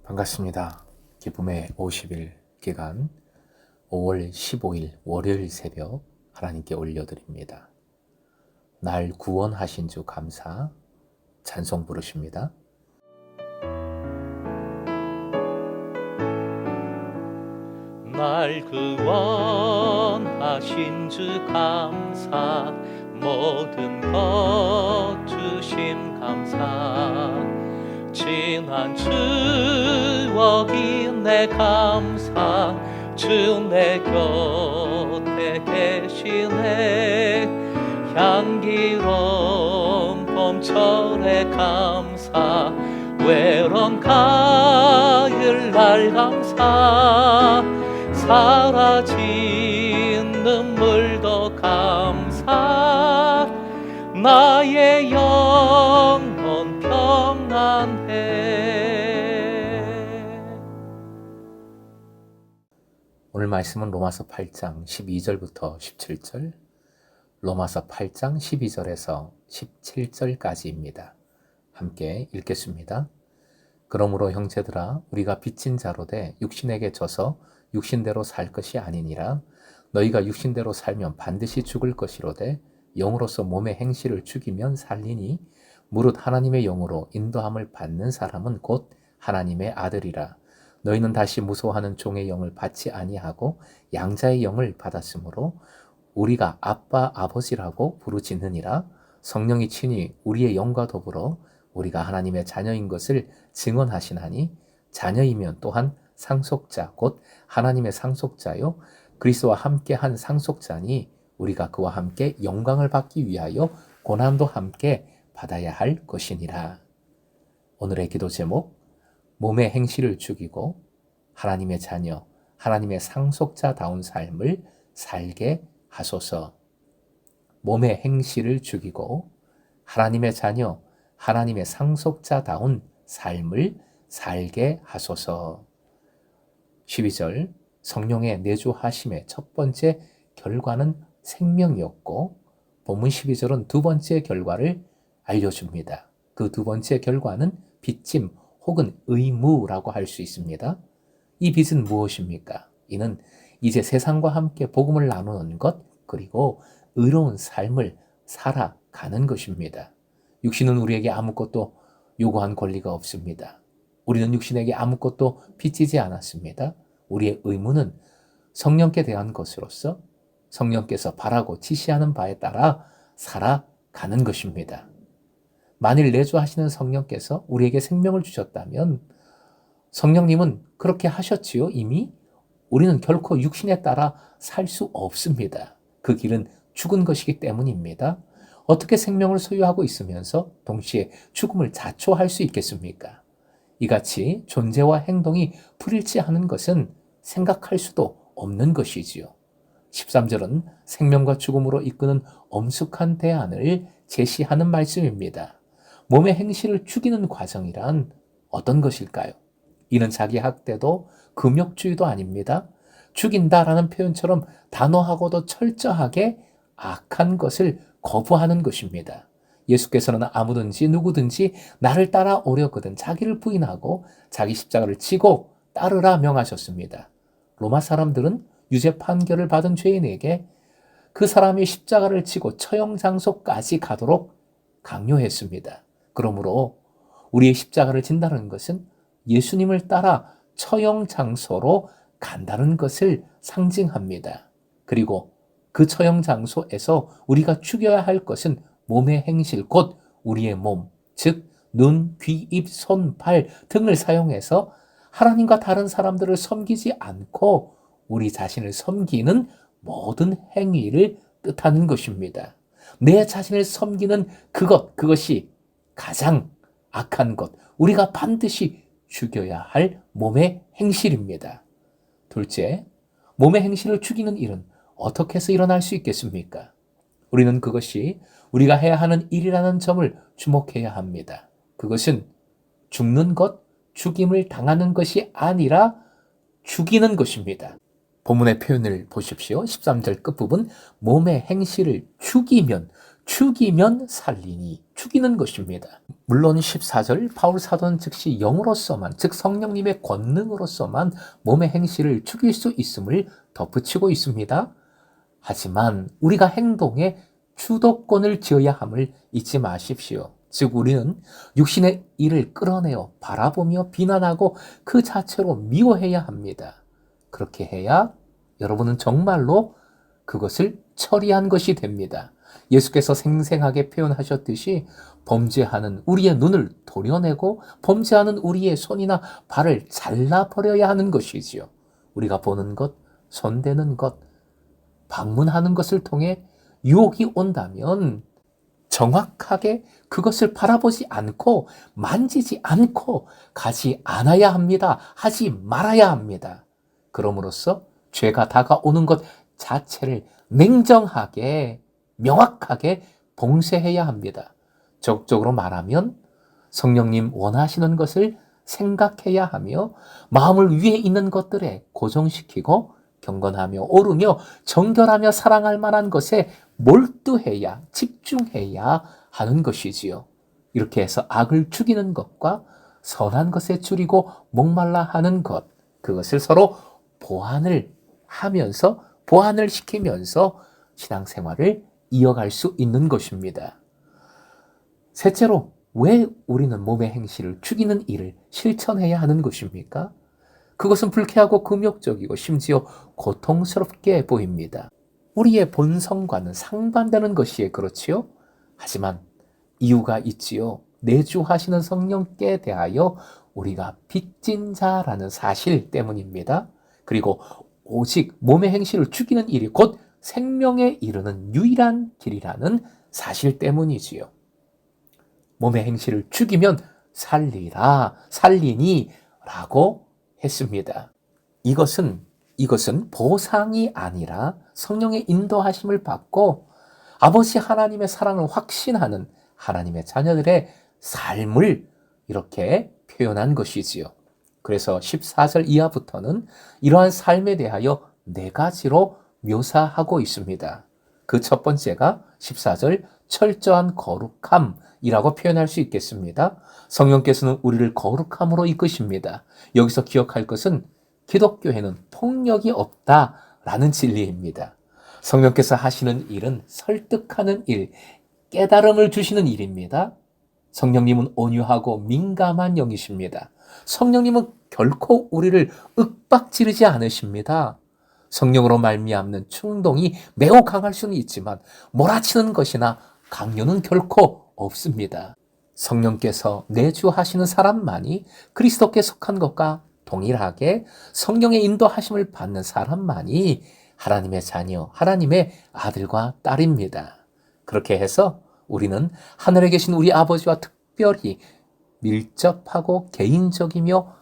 반갑습니다. 기쁨의 50일 기간 5월 15일 월요일 새벽 하나님께 올려드립니다. 날 구원하신 주 감사 찬송 부르십니다. 날 구원하신 주 감사, 모든 것 주심 감사. 지난 추억이 내 감사, 주 내 곁에 계시네. 향기로운 봄철의 감사, 외로운 가을 날 감사. 사라진 눈물도 감사, 나의 영혼 평안해. 오늘 말씀은 로마서 8장 12절부터 17절, 로마서 8장 12절에서 17절까지입니다. 함께 읽겠습니다. 그러므로 형제들아, 우리가 빚진 자로 돼 육신에게 져서 육신대로 살 것이 아니니라. 너희가 육신대로 살면 반드시 죽을 것이로되 영으로서 몸의 행실을 죽이면 살리니, 무릇 하나님의 영으로 인도함을 받는 사람은 곧 하나님의 아들이라. 너희는 다시 무소하는 종의 영을 받지 아니하고 양자의 영을 받았으므로 우리가 아빠 아버지라고 부르짖느니라. 성령이 친히 우리의 영과 더불어 우리가 하나님의 자녀인 것을 증언하시나니, 자녀이면 또한 상속자 곧 하나님의 상속자요 그리스도와 함께 한 상속자니, 우리가 그와 함께 영광을 받기 위하여 고난도 함께 받아야 할 것이니라. 오늘의 기도 제목, 몸의 행실을 죽이고 하나님의 자녀, 하나님의 상속자다운 삶을 살게 하소서. 몸의 행실을 죽이고 하나님의 자녀, 하나님의 상속자다운 삶을 살게 하소서. 12절, 성령의 내주하심의 첫 번째 결과는 생명이었고, 본문 12절은 두 번째 결과를 알려줍니다. 그 두 번째 결과는 빚짐 혹은 의무라고 할 수 있습니다. 이 빚은 무엇입니까? 이는 이제 세상과 함께 복음을 나누는 것, 그리고 의로운 삶을 살아가는 것입니다. 육신은 우리에게 아무것도 요구한 권리가 없습니다. 우리는 육신에게 아무것도 빚지지 않았습니다. 우리의 의무는 성령께 대한 것으로서 성령께서 바라고 지시하는 바에 따라 살아가는 것입니다. 만일 내주하시는 성령께서 우리에게 생명을 주셨다면 성령님은 그렇게 하셨지요. 이미 우리는 결코 육신에 따라 살 수 없습니다. 그 길은 죽은 것이기 때문입니다. 어떻게 생명을 소유하고 있으면서 동시에 죽음을 자초할 수 있겠습니까? 이같이 존재와 행동이 불일치하는 것은 생각할 수도 없는 것이지요. 13절은 생명과 죽음으로 이끄는 엄숙한 대안을 제시하는 말씀입니다. 몸의 행실을 죽이는 과정이란 어떤 것일까요? 이는 자기 학대도 금욕주의도 아닙니다. 죽인다라는 표현처럼 단호하고도 철저하게 악한 것을 거부하는 것입니다. 예수께서는 아무든지 누구든지 나를 따라오려거든 자기를 부인하고 자기 십자가를 지고 따르라 명하셨습니다. 로마 사람들은 유죄 판결을 받은 죄인에게 그 사람이 십자가를 지고 처형 장소까지 가도록 강요했습니다. 그러므로 우리의 십자가를 진다는 것은 예수님을 따라 처형 장소로 간다는 것을 상징합니다. 그리고 그 처형 장소에서 우리가 죽여야 할 것은 몸의 행실, 곧 우리의 몸, 즉 눈, 귀, 입, 손, 발 등을 사용해서 하나님과 다른 사람들을 섬기지 않고 우리 자신을 섬기는 모든 행위를 뜻하는 것입니다. 내 자신을 섬기는 그것이 가장 악한 것, 우리가 반드시 죽여야 할 몸의 행실입니다. 둘째, 몸의 행실을 죽이는 일은 어떻게 해서 일어날 수 있겠습니까? 우리는 그것이 우리가 해야 하는 일이라는 점을 주목해야 합니다. 그것은 죽는 것, 죽임을 당하는 것이 아니라 죽이는 것입니다. 본문의 표현을 보십시오. 13절 끝부분, 몸의 행실을 죽이면 죽이면 살리니, 죽이는 것입니다. 물론 14절 바울 사도는 즉시 영으로서만, 즉 성령님의 권능으로서만 몸의 행실을 죽일 수 있음을 덧붙이고 있습니다. 하지만 우리가 행동에 주도권을 쥐어야 함을 잊지 마십시오. 즉 우리는 육신의 일을 끌어내어 바라보며 비난하고 그 자체로 미워해야 합니다. 그렇게 해야 여러분은 정말로 그것을 처리한 것이 됩니다. 예수께서 생생하게 표현하셨듯이 범죄하는 우리의 눈을 도려내고 범죄하는 우리의 손이나 발을 잘라버려야 하는 것이지요. 우리가 보는 것, 손대는 것, 방문하는 것을 통해 유혹이 온다면 정확하게 그것을 바라보지 않고 만지지 않고 가지 않아야 합니다. 하지 말아야 합니다. 그럼으로써 죄가 다가오는 것 자체를 냉정하게 명확하게 봉쇄해야 합니다. 적극적으로 말하면 성령님 원하시는 것을 생각해야 하며 마음을 위에 있는 것들에 고정시키고 경건하며 오르며 정결하며 사랑할 만한 것에 몰두해야, 집중해야 하는 것이지요. 이렇게 해서 악을 죽이는 것과 선한 것에 줄이고 목말라 하는 것, 그것을 서로 보완을 하면서, 보완을 시키면서 신앙생활을 이어갈 수 있는 것입니다. 셋째로, 왜 우리는 몸의 행실을 죽이는 일을 실천해야 하는 것입니까? 그것은 불쾌하고 금욕적이고 심지어 고통스럽게 보입니다. 우리의 본성과는 상반되는 것이에 그렇지요? 하지만 이유가 있지요. 내주하시는 성령께 대하여 우리가 빚진 자라는 사실 때문입니다. 그리고 오직 몸의 행실을 죽이는 일이 곧 생명에 이르는 유일한 길이라는 사실 때문이지요. 몸의 행실을 죽이면 살리니 라고 했습니다. 이것은 보상이 아니라 성령의 인도하심을 받고 아버지 하나님의 사랑을 확신하는 하나님의 자녀들의 삶을 이렇게 표현한 것이지요. 그래서 14절 이하부터는 이러한 삶에 대하여 4가지로 묘사하고 있습니다. 그 첫 번째가 14절 철저한 거룩함이라고 표현할 수 있겠습니다. 성령께서는 우리를 거룩함으로 이끄십니다. 여기서 기억할 것은 기독교에는 폭력이 없다라는 진리입니다. 성령께서 하시는 일은 설득하는 일, 깨달음을 주시는 일입니다. 성령님은 온유하고 민감한 영이십니다. 성령님은 결코 우리를 윽박지르지 않으십니다. 성령으로 말미암는 충동이 매우 강할 수는 있지만 몰아치는 것이나 강요는 결코 없습니다. 성령께서 내주하시는 사람만이 그리스도께 속한 것과 동일하게 성령의 인도하심을 받는 사람만이 하나님의 자녀, 하나님의 아들과 딸입니다. 그렇게 해서 우리는 하늘에 계신 우리 아버지와 특별히 밀접하고 개인적이며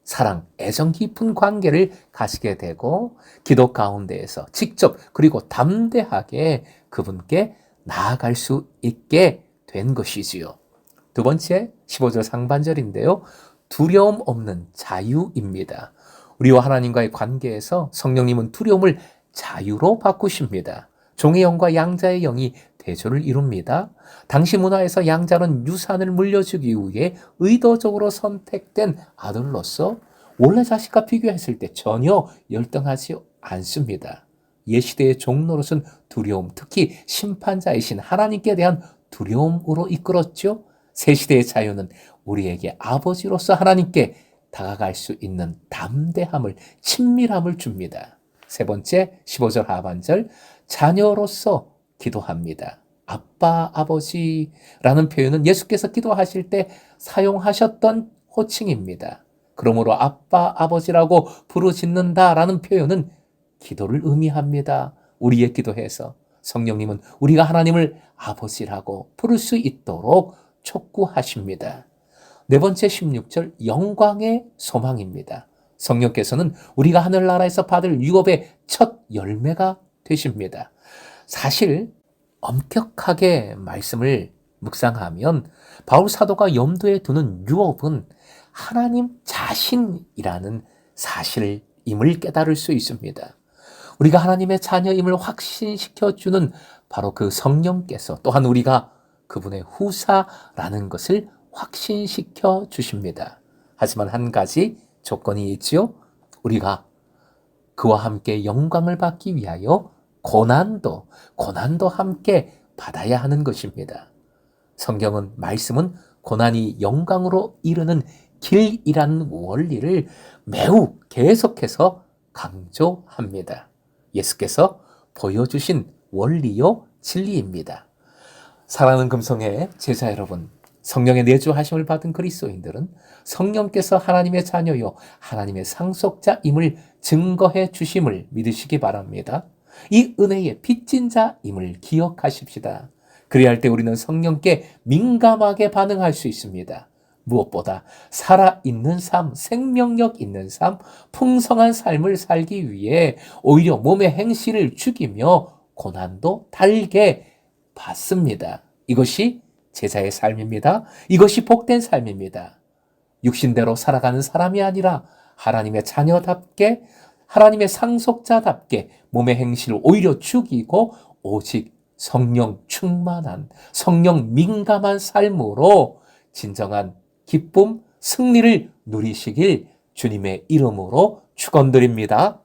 사랑, 애정 깊은 관계를 가지게 되고 기도 가운데에서 직접 그리고 담대하게 그분께 나아갈 수 있게 된 것이지요. 두 번째 15절 상반절인데요. 두려움 없는 자유입니다. 우리와 하나님과의 관계에서 성령님은 두려움을 자유로 바꾸십니다. 종의 영과 양자의 영이 대조를 이룹니다. 당시 문화에서 양자는 유산을 물려주기 위해 의도적으로 선택된 아들로서 원래 자식과 비교했을 때 전혀 열등하지 않습니다. 옛시대의 종노릇은 두려움, 특히 심판자이신 하나님께 대한 두려움으로 이끌었죠. 새시대의 자유는 우리에게 아버지로서 하나님께 다가갈 수 있는 담대함을, 친밀함을 줍니다. 세 번째 15절 하반절, 자녀로서 기도합니다. 아빠, 아버지라는 표현은 예수께서 기도하실 때 사용하셨던 호칭입니다. 그러므로 아빠, 아버지라고 부르짖는다라는 표현은 기도를 의미합니다. 우리의 기도에서 성령님은 우리가 하나님을 아버지라고 부를 수 있도록 촉구하십니다. 네 번째 16절, 영광의 소망입니다. 성령께서는 우리가 하늘나라에서 받을 유업의 첫 열매가 되십니다. 사실 엄격하게 말씀을 묵상하면 바울 사도가 염두에 두는 유업은 하나님 자신이라는 사실임을 깨달을 수 있습니다. 우리가 하나님의 자녀임을 확신시켜주는 바로 그 성령께서 또한 우리가 그분의 후사라는 것을 확신시켜 주십니다. 하지만 한 가지 조건이 있지요. 우리가 그와 함께 영광을 받기 위하여 고난도 함께 받아야 하는 것입니다. 성경은, 말씀은 고난이 영광으로 이르는 길이라는 원리를 매우 계속해서 강조합니다. 예수께서 보여주신 원리요 진리입니다. 사랑하는 금성의 제자 여러분, 성령의 내주하심을 받은 그리스도인들은 성령께서 하나님의 자녀요 하나님의 상속자임을 증거해 주심을 믿으시기 바랍니다. 이 은혜의 빚진 자임을 기억하십시다. 그리할 때 우리는 성령께 민감하게 반응할 수 있습니다. 무엇보다 살아있는 삶, 생명력 있는 삶, 풍성한 삶을 살기 위해 오히려 몸의 행실을 죽이며 고난도 달게 받습니다. 이것이 제자의 삶입니다. 이것이 복된 삶입니다. 육신대로 살아가는 사람이 아니라 하나님의 자녀답게, 하나님의 상속자답게 몸의 행실을 오히려 죽이고 오직 성령 충만한, 성령 민감한 삶으로 진정한 기쁨, 승리를 누리시길 주님의 이름으로 축원드립니다.